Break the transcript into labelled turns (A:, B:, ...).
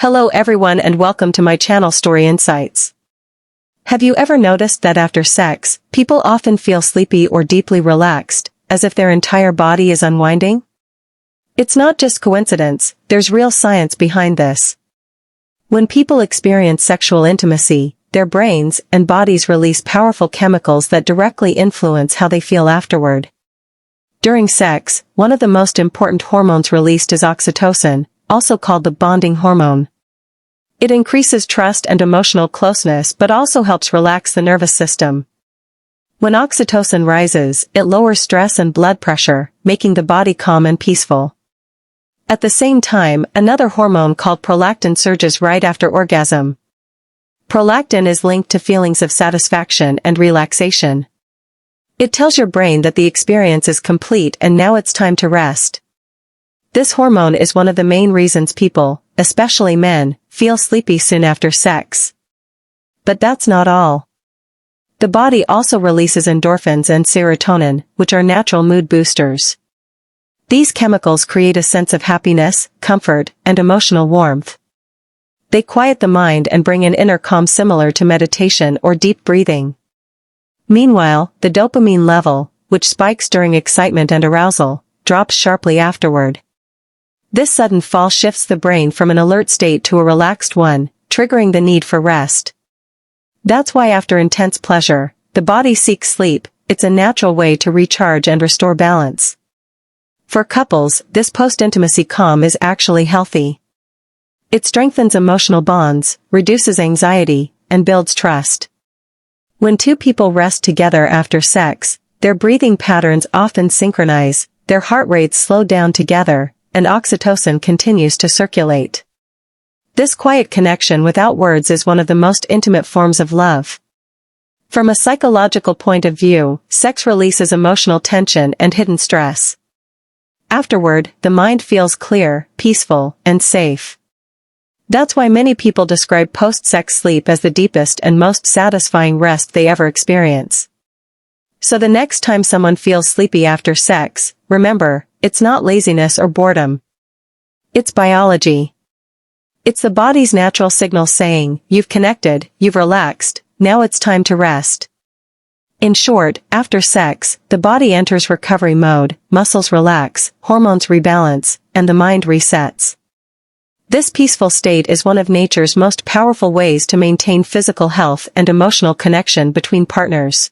A: Hello everyone and welcome to my channel Story Insights. Have you ever noticed that after sex, people often feel sleepy or deeply relaxed, as if their entire body is unwinding? It's not just coincidence, there's real science behind this. When people experience sexual intimacy, their brains and bodies release powerful chemicals that directly influence how they feel afterward. During sex, one of the most important hormones released is oxytocin, also called the bonding hormone. It increases trust and emotional closeness but also helps relax the nervous system. When oxytocin rises, it lowers stress and blood pressure, making the body calm and peaceful. At the same time, another hormone called prolactin surges right after orgasm. Prolactin is linked to feelings of satisfaction and relaxation. It tells your brain that the experience is complete and now it's time to rest. This hormone is one of the main reasons people, especially men, feel sleepy soon after sex. But that's not all. The body also releases endorphins and serotonin, which are natural mood boosters. These chemicals create a sense of happiness, comfort, and emotional warmth. They quiet the mind and bring an inner calm similar to meditation or deep breathing. Meanwhile, the dopamine level, which spikes during excitement and arousal, drops sharply afterward. This sudden fall shifts the brain from an alert state to a relaxed one, triggering the need for rest. That's why after intense pleasure, the body seeks sleep. It's a natural way to recharge and restore balance. For couples, this post-intimacy calm is actually healthy. It strengthens emotional bonds, reduces anxiety, and builds trust. When two people rest together after sex, their breathing patterns often synchronize, their heart rates slow down together, and oxytocin continues to circulate. This quiet connection without words is one of the most intimate forms of love. From a psychological point of view, sex releases emotional tension and hidden stress. Afterward, the mind feels clear, peaceful, and safe. That's why many people describe post-sex sleep as the deepest and most satisfying rest they ever experience. So the next time someone feels sleepy after sex, remember, it's not laziness or boredom. It's biology. It's the body's natural signal saying, you've connected, you've relaxed, now it's time to rest. In short, after sex, the body enters recovery mode, muscles relax, hormones rebalance, and the mind resets. This peaceful state is one of nature's most powerful ways to maintain physical health and emotional connection between partners.